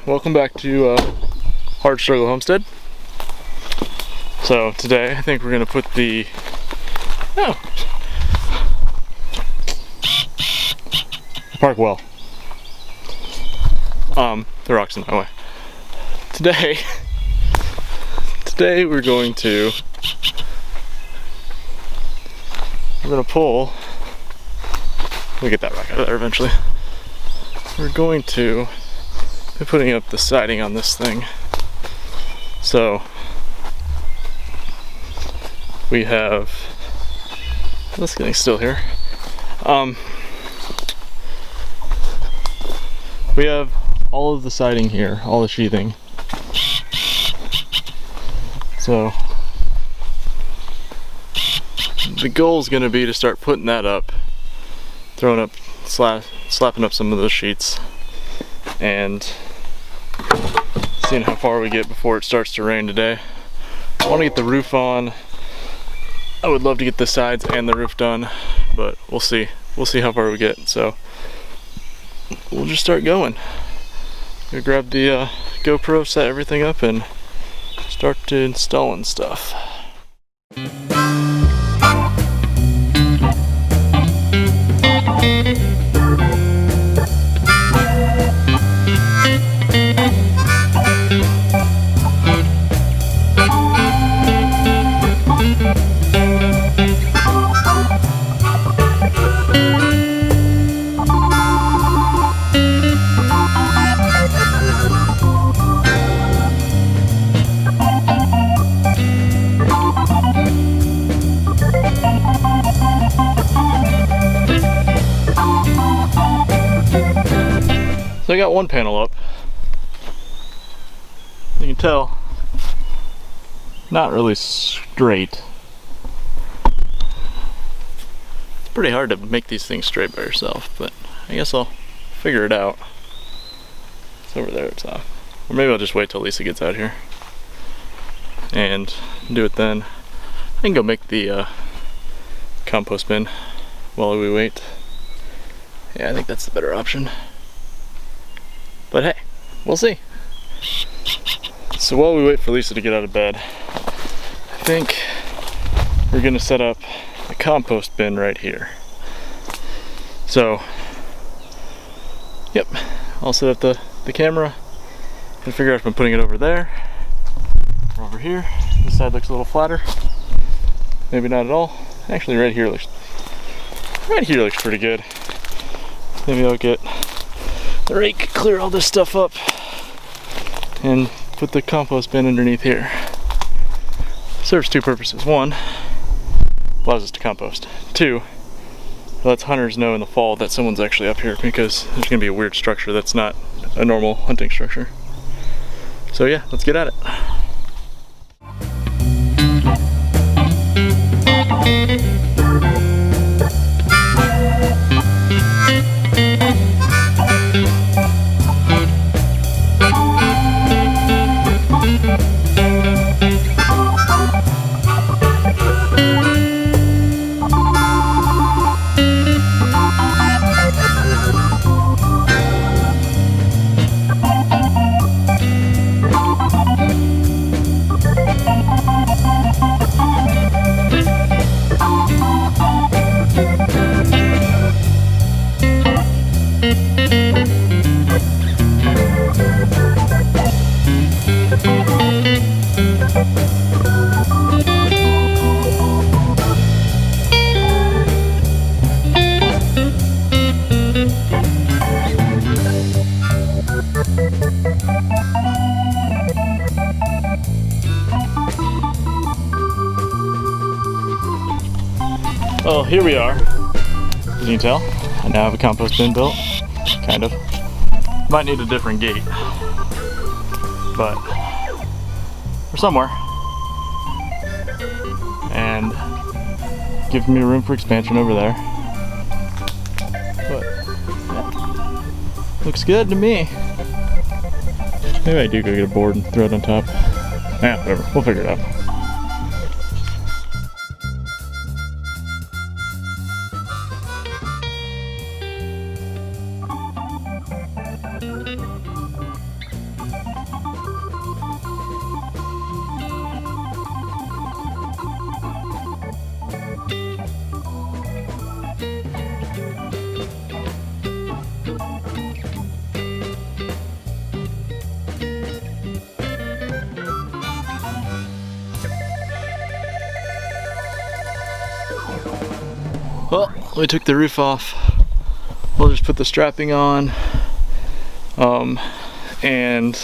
welcome back to Hard Struggle Homestead. So today I think we're gonna put the park well. The rock's in my way. Today we're gonna pull. We'll get that rock out of there eventually. We're going to be putting up the siding on this thing. So we have this getting still here. We have all of the siding here, all the sheathing. So the goal is going to be to start putting that up, throwing up, slapping up some of those sheets, and seeing how far we get before it starts to rain today. I want to get the roof on. I would love to get the sides and the roof done, but we'll see. We'll see how far we get. So we'll just start going. Gonna grab the GoPro, set everything up, and start to installing stuff. So I got one panel up. You can tell, not really straight. It's pretty hard to make these things straight by yourself, but I guess I'll figure it out. It's over there, it's off. Or maybe I'll just wait till Lisa gets out here and do it then. I can go make the compost bin while we wait. Yeah, I think that's the better option. But hey, we'll see. So while we wait for Lisa to get out of bed, I think we're gonna set up a compost bin right here. So, yep, I'll set up the camera and figure out if I'm putting it over there or over here. This side looks a little flatter. Maybe not at all. Actually, right here looks pretty good. Maybe I'll get the rake, clear all this stuff up, and put the compost bin underneath here. Serves two purposes. One, allows us to compost. Two, lets hunters know in the fall that someone's actually up here, because there's gonna be a weird structure that's not a normal hunting structure. So yeah, let's get at it. Well, here we are. As you can tell, I now have a compost bin built, kind of. Might need a different gate, but we're somewhere. And give me room for expansion over there. But yeah, looks good to me. Maybe I do go get a board and throw it on top. Yeah, whatever, we'll figure it out. Well, we took the roof off. We'll just put the strapping on and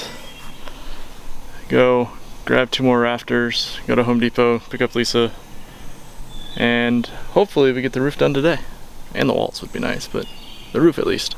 go grab 2 more rafters, go to Home Depot, pick up Lisa, and hopefully we get the roof done today. And the walls would be nice, but the roof at least.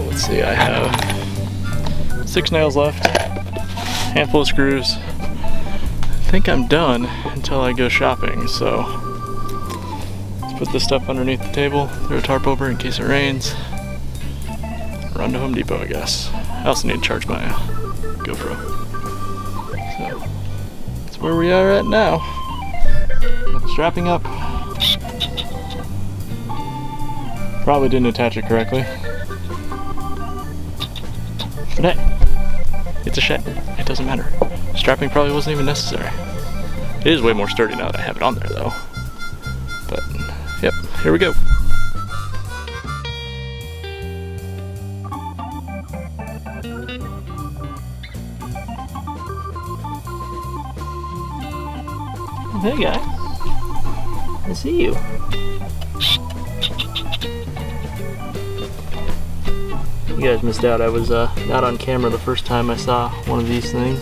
Let's see, I have 6 nails left, handful of screws. I think I'm done until I go shopping, so let's put this stuff underneath the table, throw a tarp over in case it rains, run to Home Depot, I guess. I also need to charge my GoPro. So that's where we are at now. Strapping up. Probably didn't attach it correctly. But hey, it's a shed. It doesn't matter. Strapping probably wasn't even necessary. It is way more sturdy now that I have it on there though. But, yep, here we go. Hey guy, I see you. You guys missed out. I was not on camera the first time I saw one of these things.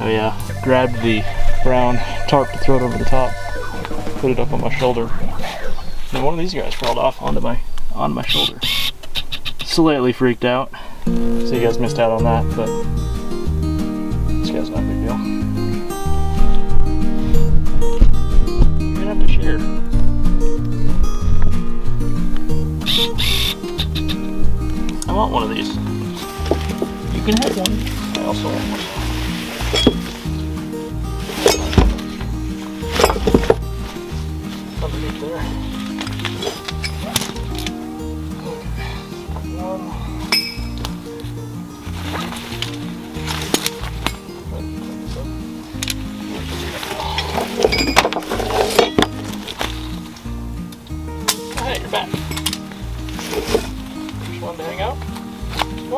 Oh yeah, grabbed the brown tarp to throw it over the top, put it up on my shoulder. And one of these guys crawled off onto my shoulder. Slightly freaked out. So you guys missed out on that, but this guy's not a big deal. You're gonna have to share. I want one of these. You can have one. I also want one.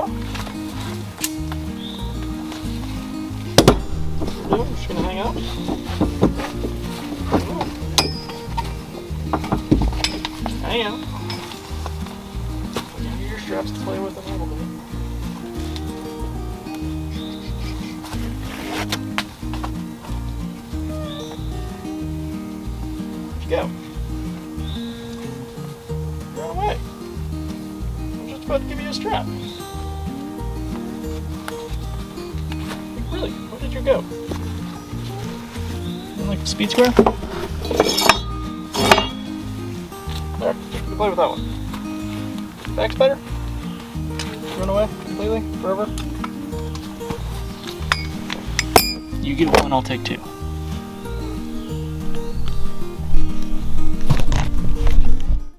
are. I'm just gonna hang out. Hang out. Give you your straps to play with a little bit. Go. Run away. I'm just about to give you a strap. Really? Where did you go? You like the speed square? There. You can play with that one. Back spider? Run away completely? Forever? You get one, I'll take two.